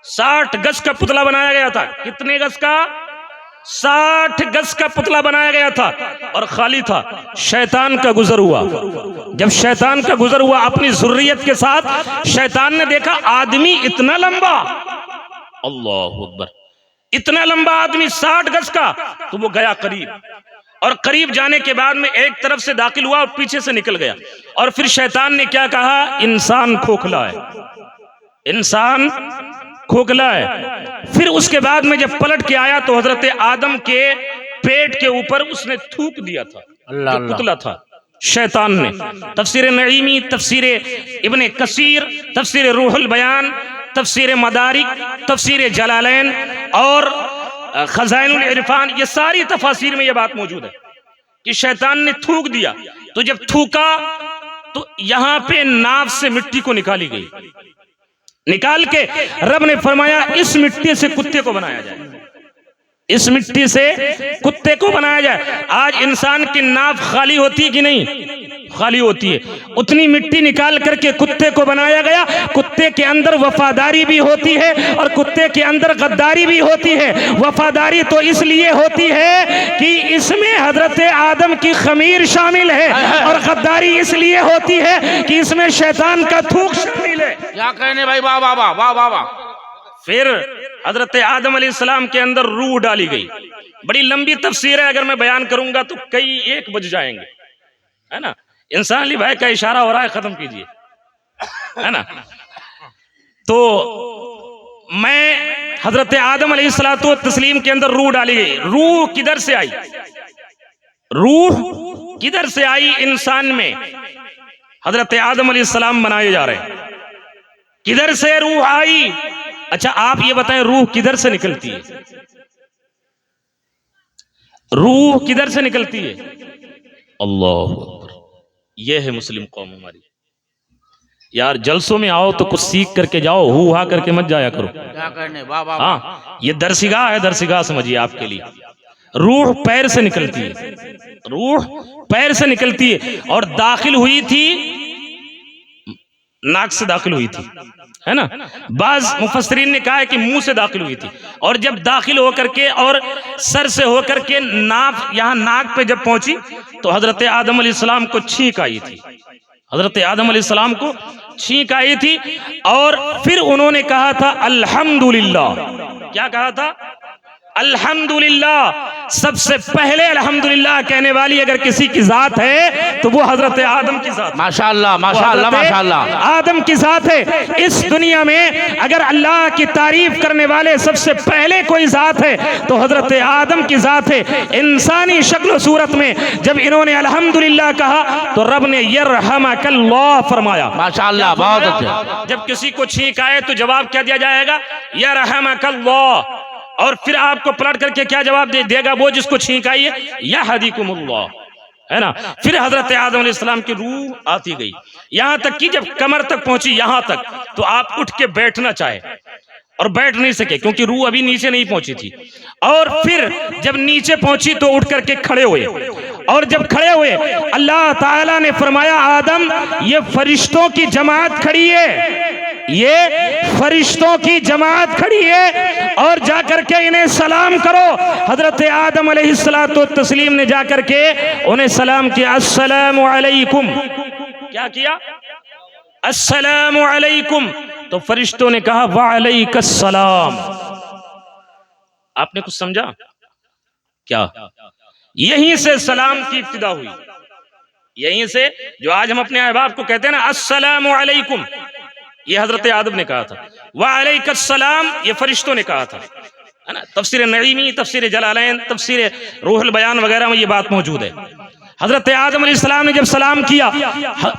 60 گز کا پتلا بنایا گیا تھا۔ کتنے گز کا؟ 60 گز کا پتلا بنایا گیا تھا اور خالی تھا۔ شیطان کا گزر ہوا، جب شیطان کا گزر ہوا اپنی ذریت کے ساتھ، شیطان نے دیکھا آدمی اتنا لمبا، اللہ اکبر، اتنا لمبا آدمی 60 گز کا، تو وہ گیا قریب، اور قریب جانے کے بعد میں ایک طرف سے داخل ہوا اور پیچھے سے نکل گیا۔ اور پھر شیطان نے کیا کہا؟ انسان کھوکھلا ہے، انسان کھوکھلا ہے۔ پھر اس کے بعد میں جب پلٹ کے آیا تو حضرت آدم کے پیٹ کے اوپر اس نے تھوک دیا تھا، اللہ جو اللہ پتلا تھا شیطان نے۔ تفسیر نعیمی، تفسیر ابن کثیر، تفسیر روح البیان، تفسیر مدارک، تفسیر جلالین اور خزائن العرفان، یہ ساری تفاسیر میں یہ بات موجود ہے کہ شیطان نے تھوک دیا، تو جب تھوکا تو یہاں پہ ناف سے مٹی کو نکالی گئی، نکال کے رب نے فرمایا اس مٹی سے کتے کو بنایا جائے، اس مٹی سے کتے کو بنایا جائے۔ آج انسان کی ناف خالی ہوتی ہے کہ نہیں؟ خالی ہوتی ہے، اتنی مٹی نکال کر کے کتے کو بنایا گیا۔ کتے کے اندر وفاداری بھی ہوتی ہے اور کتے کے اندر غداری بھی ہوتی ہے۔ وفاداری تو اس لیے ہوتی ہے کہ اس میں حضرت آدم کی خمیر شامل ہے، اور غداری اس لیے ہوتی ہے کہ اس میں شیطان کا تھوک شامل ہے۔ کیا کہنے بھائی، واہ واہ واہ واہ واہ واہ۔ پھر حضرت آدم علیہ السلام کے اندر روح ڈالی گئی۔ بڑی لمبی تفسیر ہے، اگر میں بیان کروں گا تو کئی ایک بج جائیں گے، ہے نا؟ انسان علی بھائی کا اشارہ ہو رہا ہے، ختم کیجئے، ہے نا؟ تو میں حضرت آدم علیہ السلام کے اندر روح ڈالی گئی۔ روح کدھر سے آئی؟ روح کدھر سے آئی انسان میں؟ حضرت آدم علیہ السلام بنائے جا رہے ہیں، کدھر سے روح آئی؟ اچھا آپ یہ بتائیں روح کدھر سے نکلتی ہے؟ روح کدھر سے نکلتی ہے؟ اللہ اکبر، یہ ہے مسلم قوم ہماری۔ یار جلسوں میں آؤ تو کچھ سیکھ کر کے جاؤ، ہو ہا کر کے مت جایا کرو۔ کیا کہنے، واہ واہ۔ ہاں یہ درسگاہ ہے، درسگاہ سمجھیے آپ کے لیے۔ روح پیر سے نکلتی ہے، روح پیر سے نکلتی ہے، اور داخل ہوئی تھی ناک سے داخل ہوئی تھی، ہے نا؟ بعض مفسرین نے کہا ہے کہ منہ سے داخل ہوئی تھی، اور جب داخل ہو کر کے اور سر سے ہو کر کے یہاں ناک پہ جب پہنچی تو حضرت آدم علیہ السلام کو چھینک آئی تھی، حضرت آدم علیہ السلام کو چھینک آئی تھی، اور پھر انہوں نے کہا تھا الحمدللہ۔ کیا کہا تھا؟ الحمدللہ۔ سب سے پہلے الحمدللہ کہنے والی اگر کسی کی ذات ہے تو وہ حضرت آدم کی ذات ہے۔ ماشاءاللہ ماشاءاللہ ماشاءاللہ۔ آدم کی ذات ہے۔ اس دنیا میں اگر اللہ کی تعریف کرنے والے سب سے پہلے کوئی ذات ہے تو حضرت آدم کی ذات ہے۔ انسانی شکل و صورت میں جب انہوں نے الحمدللہ کہا تو رب نے یرحمک اللہ فرمایا۔ ماشاءاللہ، بہت اچھا۔ جب کسی کو چھینک آئے تو جواب کیا دیا جائے گا؟ یرحمک اللہ۔ اور پھر آپ کو پلٹ کر کے کیا جواب دے گا وہ جس کو چھینک آئی ہے؟ یہدیکم اللہ، ہے نا؟ پھر حضرت آدم علیہ السلام کی روح آتی گئی، یہاں تک کہ جب کمر تک پہنچی، یہاں تک، تو آپ اٹھ کے بیٹھنا چاہے اور بیٹھ نہیں سکے کیونکہ روح ابھی نیچے نہیں پہنچی تھی۔ اور پھر جب نیچے پہنچی تو اٹھ کر کے کھڑے ہوئے، اور جب کھڑے ہوئے اللہ تعالیٰ نے فرمایا آدم یہ فرشتوں کی جماعت کھڑی ہے، یہ فرشتوں کی جماعت کھڑی ہے، اور جا کر کے انہیں سلام کرو۔ حضرت آدم علیہ السلام نے جا کر کے انہیں سلام کیا، السلام علیکم۔ کیا کیا؟ السلام علیکم۔ تو فرشتوں نے کہا وعلیک السلام۔ آپ نے کچھ سمجھا کیا؟ یہیں سے سلام کی ابتدا ہوئی، یہیں سے جو آج ہم اپنے احباب کو کہتے ہیں نا السلام علیکم، یہ حضرت آدم نے کہا تھا، وعلیک السلام یہ فرشتوں نے کہا تھا، ہے نا؟ تفسیر نعیمی، تفسیر جلالین، تفسیر روح البیان وغیرہ میں یہ بات موجود ہے۔ حضرت آدم علیہ السلام نے جب سلام کیا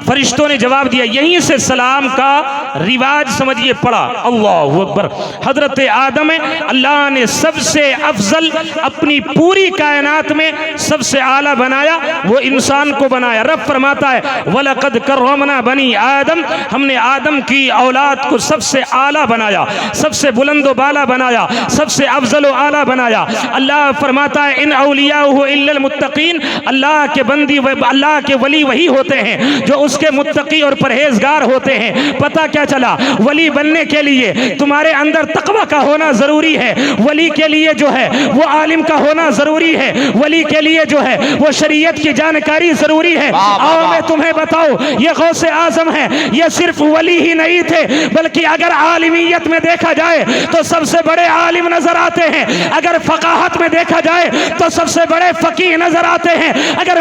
فرشتوں نے جواب دیا، یہیں سے سلام کا رواج سمجھیے پڑا۔ اللہ اکبر۔ حضرت آدم اللہ نے سب سے افضل اپنی پوری کائنات میں سب سے اعلیٰ بنایا، وہ انسان کو بنایا۔ رب فرماتا ہے وَلَقَدْ كَرَّمْنَا بَنِي آدم، ہم نے آدم کی اولاد کو سب سے اعلیٰ بنایا، سب سے بلند و بالا بنایا، سب سے افضل و اعلیٰ بنایا۔ اللہ فرماتا ہے ان اولیاءہ الا المتقین، اللہ کے بندی اللہ کے ولی وہی ہوتے ہیں جو اس کے متقی اور پرہیزگار ہوتے ہیں۔ پتہ کیا چلا؟ ولی بننے کے لیے تمہارے اندر تقوی کا ہونا ضروری ہے، ولی کے لیے جو ہے وہ عالم کا ہونا ضروری ہے، ولی کے لیے جو ہے وہ شریعت کی جانکاری ضروری ہے۔ آؤ میں تمہیں بتاؤ، یہ غوث اعظم ہے، یہ صرف ولی ہی نہیں تھے بلکہ اگر عالمیت میں دیکھا جائے تو سب سے بڑے عالم نظر آتے ہیں، اگر فقاہت میں دیکھا جائے تو سب سے بڑے فقیہ نظر آتے ہیں، اگر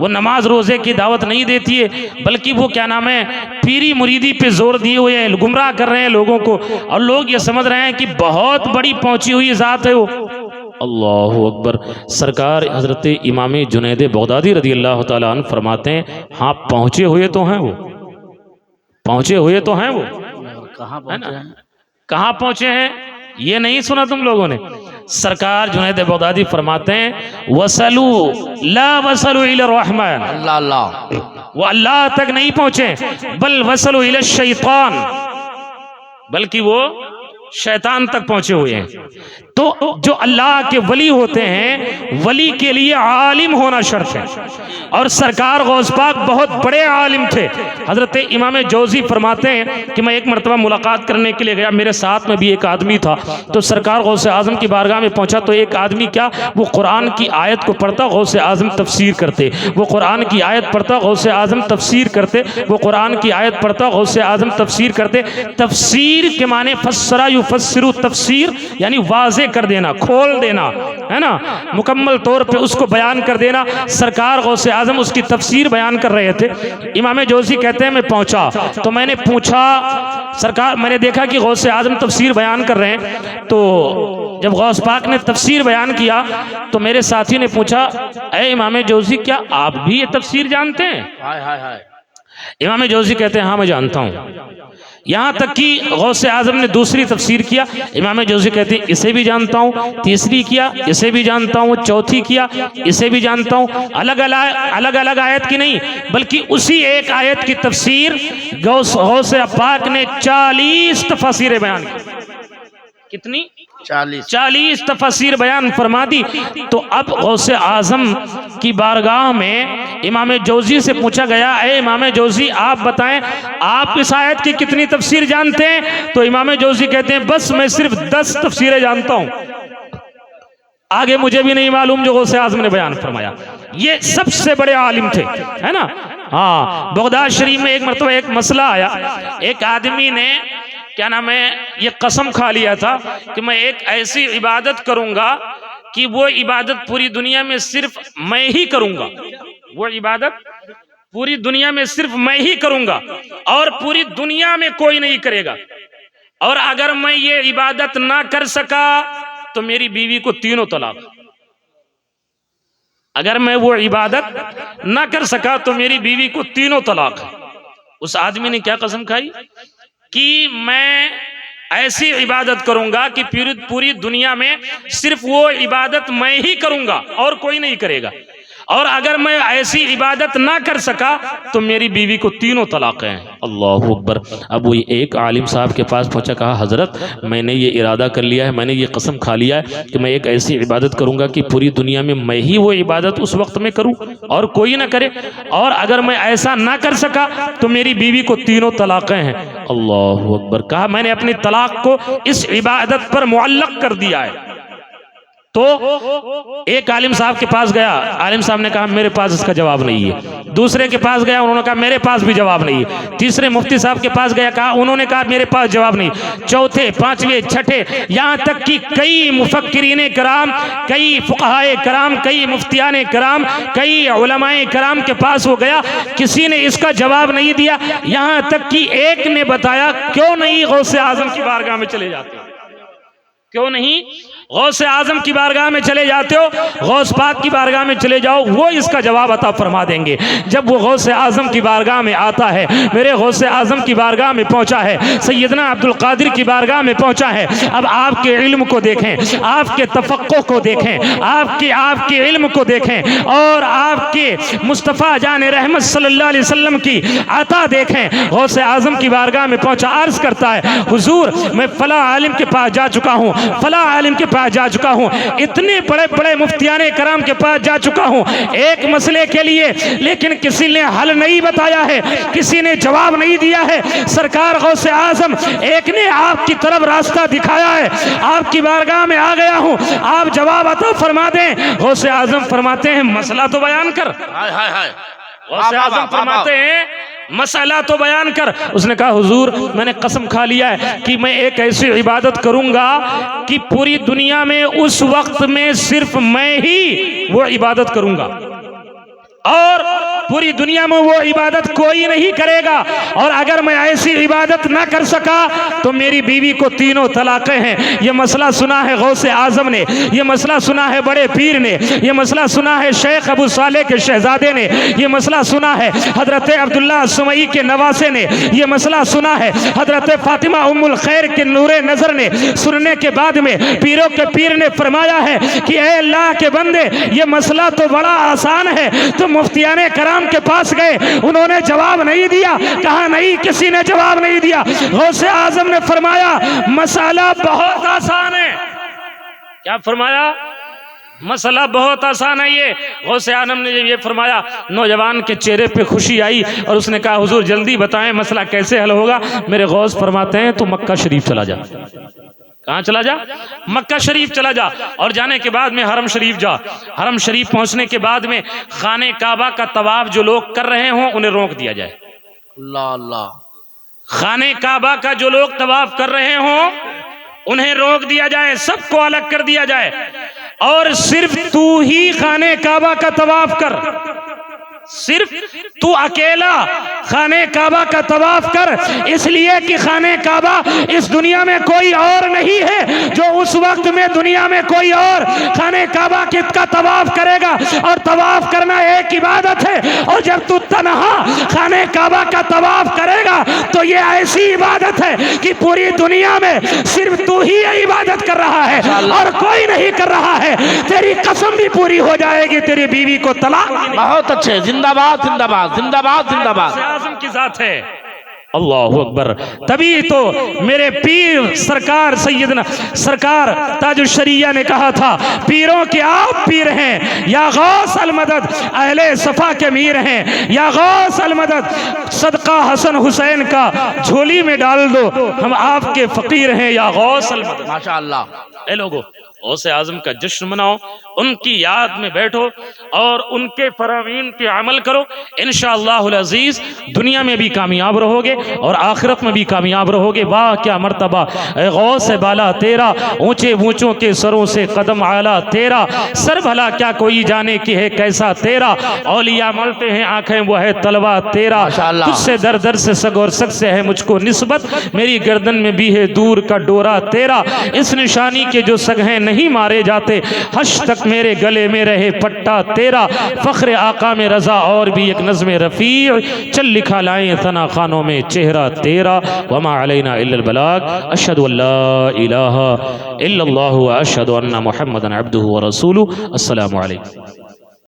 وہ نماز روزے کی دعوت نہیں دیتی ہے، بلکہ وہ کیا نام ہے پیری مریدی پہ زور دیے ہوئے ہیں، گمراہ کر رہے ہیں لوگوں کو، اور لوگ یہ سمجھ رہے ہیں کہ بہت بڑی پہنچی ہوئی ذات ہے وہ۔ اللہ اکبر۔ سرکار حضرت امام جنید بغدادی رضی اللہ تعالیٰ عنہ فرماتے ہیں ہاں پہنچے ہوئے تو ہیں وہ، پہنچے ہوئے تو ہیں وہ، کہاں پہنچے ہیں؟ کہاں پہنچے ہیں یہ نہیں سنا تم لوگوں نے؟ سرکار جنید بغدادی فرماتے ہیں وصلوا لا وصلوا الى الرحمن، اللہ اللہ، وہ اللہ تک نہیں پہنچے، بل وصلوا الى الشیطان، بلکہ وہ شیطان تک پہنچے ہوئے ہیں۔ تو جو اللہ کے ولی ہوتے ہیں، ولی کے لیے عالم ہونا شرط ہے، اور سرکار غوث پاک بہت بڑے عالم تھے۔ حضرت امام جوزی فرماتے ہیں کہ میں ایک مرتبہ ملاقات کرنے کے لیے گیا، میرے ساتھ میں بھی ایک آدمی تھا، تو سرکار غوث اعظم کی بارگاہ میں پہنچا تو ایک آدمی کیا وہ قرآن کی آیت کو پڑھتا، غوث اعظم تفسیر کرتے، وہ قرآن کی آیت پڑھتا، غوث اعظم تفسیر کرتے، وہ قرآن کی آیت پڑھتا، غوث اعظم تفسیر کرتے۔ تفسیر کے معنی فسرا یفسر، تفسیر یعنی واضح کر دینا، کھول دینا، ہے نا، مکمل طور پہ اس کو بیان کر دینا۔ سرکار غوث اعظم اس کی تفسیر بیان کر رہے تھے۔ امام جوزی کہتے ہیں میں پہنچا تو میں نے پوچھا سرکار، میں نے دیکھا کہ غوث اعظم تفسیر بیان کر رہے ہیں، تو جب غوث پاک نے تفسیر بیان کیا تو میرے ساتھی نے پوچھا اے امام جوزی کیا آپ بھی یہ تفسیر جانتے ہیں؟ ہائے ہائے ہائے، امام جوزی کہتے ہیں ہاں میں جانتا ہوں۔ یہاں تک کہ غوث اعظم نے دوسری تفسیر کیا، امام جوزی کہتے ہیں اسے بھی جانتا ہوں، تیسری کیا اسے بھی جانتا ہوں، چوتھی کیا اسے بھی جانتا ہوں۔ الگ الگ آیت کی نہیں بلکہ اسی ایک آیت کی تفسیر غوث پاک نے 40 تفاسیر بیان کی۔ کتنی؟ 40 تفاسیر بیان فرما دی۔ تو اب غوث اعظم کی بارگاہ میں امام جوزی سے پوچھا گیا اے امام جوزی آپ بتائیں آپ اس آیت کی کتنی تفسیر جانتے ہیں؟ تو امام جوزی کہتے ہیں بس میں صرف 10 تفسیریں جانتا ہوں، آگے مجھے بھی نہیں معلوم جو غوث اعظم نے بیان فرمایا۔ یہ سب سے بڑے عالم تھے، ہے نا۔ ہاں، بغداد شریف میں ایک مرتبہ ایک مسئلہ آیا، ایک آدمی نے کیا نام ہے یہ قسم کھا لیا تھا کہ میں ایک ایسی عبادت کروں گا کہ وہ عبادت پوری دنیا میں صرف میں ہی کروں گا، وہ عبادت پوری دنیا میں صرف میں ہی کروں گا اور پوری دنیا میں کوئی نہیں کرے گا، اور اگر میں یہ عبادت نہ کر سکا تو میری بیوی کو 3 طلاق۔ اگر میں وہ عبادت نہ کر سکا تو میری بیوی کو 3 طلاق۔ اس آدمی نے کیا قسم کھائی کہ میں ایسی عبادت کروں گا کہ پوری دنیا میں صرف وہ عبادت میں ہی کروں گا اور کوئی نہیں کرے گا، اور اگر میں ایسی عبادت نہ کر سکا تو میری بیوی کو 3 طلاق ہیں۔ اللہ اکبر۔ اب وہ ایک عالم صاحب کے پاس پہنچا، کہا حضرت میں نے یہ ارادہ کر لیا ہے، میں نے یہ قسم کھا لیا ہے کہ میں ایک ایسی عبادت کروں گا کہ پوری دنیا میں ہی وہ عبادت اس وقت میں کروں اور کوئی نہ کرے، اور اگر میں ایسا نہ کر سکا تو میری بیوی کو 3 طلاقیں ہیں۔ اللہ اکبر۔ کہا میں نے اپنی طلاق کو اس عبادت پر معلق کر دیا ہے۔ تو ایک عالم صاحب کے پاس گیا، عالم صاحب نے کہا میرے پاس اس کا جواب نہیں ہے۔ دوسرے کے پاس گیا، انہوں نے کہا میرے پاس بھی جواب نہیں ہے۔ تیسرے مفتی صاحب کے پاس گیا، کہا انہوں نے کہا میرے پاس جواب نہیں۔ چوتھے، پانچویں، چھٹے، یہاں تک کہ کئی مفکرین کرام، کئی فقہائے کرام، کئی مفتیان کرام، کئی علماء کرام کے پاس وہ گیا، کسی نے اس کا جواب نہیں دیا۔ یہاں تک کہ ایک نے بتایا کیوں نہیں غوث اعظم کی بارگاہ میں چلے جاتے ہو، کیوں نہیں غوث اعظم کی بارگاہ میں چلے جاتے ہو، غوث پاک کی بارگاہ میں چلے جاؤ، وہ اس کا جواب عطا فرما دیں گے۔ جب وہ غوث اعظم کی بارگاہ میں آتا ہے، میرے غوث اعظم کی بارگاہ میں پہنچا ہے، سیدنا عبد القادر کی بارگاہ میں پہنچا ہے، اب آپ کے علم کو دیکھیں، آپ کے تفقہ کو دیکھیں، آپ کے علم کو دیکھیں، اور آپ کے مصطفیٰ جان رحمت صلی اللہ علیہ وسلم کی عطا دیکھیں۔ غوث اعظم کی بارگاہ میں پہنچا، عرض کرتا ہے حضور میں فلاں عالم کے پاس جا چکا ہوں، فلاں عالم کے پاس جا چکا ہوں، اتنے بڑے بڑے مفتیان کرام کے پاس جا چکا ہوں ایک مسئلے کے لیے، لیکن کسی نے حل نہیں بتایا ہے، کسی نے جواب نہیں دیا ہے۔ سرکار غوث اعظم ایک نے آپ کی طرف راستہ دکھایا ہے، آپ کی بارگاہ میں آ گیا ہوں، آپ جواب عطا فرما دیں۔ غوث اعظم فرماتے ہیں مسئلہ تو بیان کر۔ غوث اعظم فرماتے ہیں مسئلہ تو بیان کر۔ اس نے کہا حضور میں نے قسم کھا لیا ہے کہ میں ایک ایسی عبادت کروں گا کہ پوری دنیا میں اس وقت میں صرف میں ہی وہ عبادت کروں گا، اور پوری دنیا میں وہ عبادت کوئی نہیں کرے گا، اور اگر میں ایسی عبادت نہ کر سکا تو میری بیوی کو تینوں طلاقیں ہیں۔ یہ مسئلہ سنا ہے غوث اعظم نے، یہ مسئلہ سنا ہے بڑے پیر نے، یہ مسئلہ سنا ہے شیخ ابو صالح کے شہزادے نے، یہ مسئلہ سنا ہے حضرت عبداللہ سمعی کے نواسے نے، یہ مسئلہ سنا ہے حضرت فاطمہ ام الخیر کے نور نظر نے۔ سننے کے بعد میں پیروں کے پیر نے فرمایا ہے کہ اے اللہ کے بندے، یہ مسئلہ تو بڑا آسان ہے، تو مفتیان کرام کے پاس گئے، انہوں نے جواب نہیں دیا، کہا نہیں کسی نے جواب نہیں دیا۔ غوث اعظم نے فرمایا مسئلہ بہت آسان ہے۔ کیا فرمایا؟ مسئلہ بہت آسان ہے یہ۔ غوث اعظم نے یہ فرمایا، نوجوان کے چہرے پہ خوشی آئی اور اس نے کہا حضور جلدی بتائیں مسئلہ کیسے حل ہوگا۔ میرے غوث فرماتے ہیں تو مکہ شریف چلا جا۔ کہاں چلا جا؟ مکہ شریف چلا جا، اور جانے کے بعد میں حرم شریف جا۔ حرم شریف پہنچنے کے بعد میں خانہ کعبہ کا طواف جو لوگ کر رہے ہوں انہیں روک دیا جائے۔ اللہ اللہ، خانہ کعبہ کا جو لوگ طواف کر رہے ہوں انہیں روک دیا جائے، سب کو الگ کر دیا جائے، اور صرف تو ہی خانہ کعبہ کا طواف کر، صرف تو اکیلا خانہ کعبہ کا طواف کر، اس لیے کہ خانہ کعبہ اس دنیا میں کوئی اور نہیں ہے جو اس وقت میں دنیا میں کوئی اور خانہ کعبہ کا طواف کرے گا، اور طواف کرنا ایک عبادت ہے، اور جب تو تنہا خانہ کعبہ کا طواف کرے گا تو یہ ایسی عبادت ہے کہ پوری دنیا میں صرف تو ہی عبادت کر رہا ہے اور کوئی نہیں کر رہا ہے۔ تیری قسم بھی پوری ہو جائے گی، تیری بیوی کو طلاق۔ بہت اچھے، زندہ باد زندہ باد زندہ باد زندہ باد۔ غوث اعظم کی ذات ہے۔ اللہ اکبر۔ تبھی تو میرے پیر سرکار سیدنا سرکار تاج الشریعہ نے کہا تھا، پیروں کے آپ پیر ہیں، یا غوث المدد اہل صفا کے میر ہیں، یا غوث المدد صدقہ حسن حسین کا جھولی میں ڈال دو، ہم آپ کے فقیر ہیں یا غوث المدد۔ ماشاءاللہ۔ اے لوگو، غوث اعظم کا جشن مناؤ، ان کی یاد میں بیٹھو اور ان کے فرامین پہ عمل کرو، انشاءاللہ العزیز دنیا میں بھی کامیاب رہو گے اور آخرت میں بھی کامیاب رہو گے۔ واہ کیا مرتبہ اے غوث بالا تیرا، اونچے اونچوں کے سروں سے قدم اعلیٰ تیرا، سر بھلا کیا کوئی جانے کہ ہے کیسا تیرا، اولیاء ملتے ہیں آنکھیں وہ ہے طلبہ تیرا، تجھ سے در در سے سگ اور سگ سے ہے مجھ کو نسبت، میری گردن میں بھی ہے دور کا ڈورا تیرا، اس نشانی کے جو سگ ہیں نہیں مارے جاتے، حش تک میرے گلے میں رہے پٹا تیرا، فخر آقا میں رضا اور بھی ایک نظم رفیع، چل لکھا لائیں ثنا خانوں میں چہرہ تیرا، وما علینا الا البلاغ، اشہد ان لا الہ الا اللہ واشہد ان محمدا عبدہ ورسولہ۔ السلام علیکم۔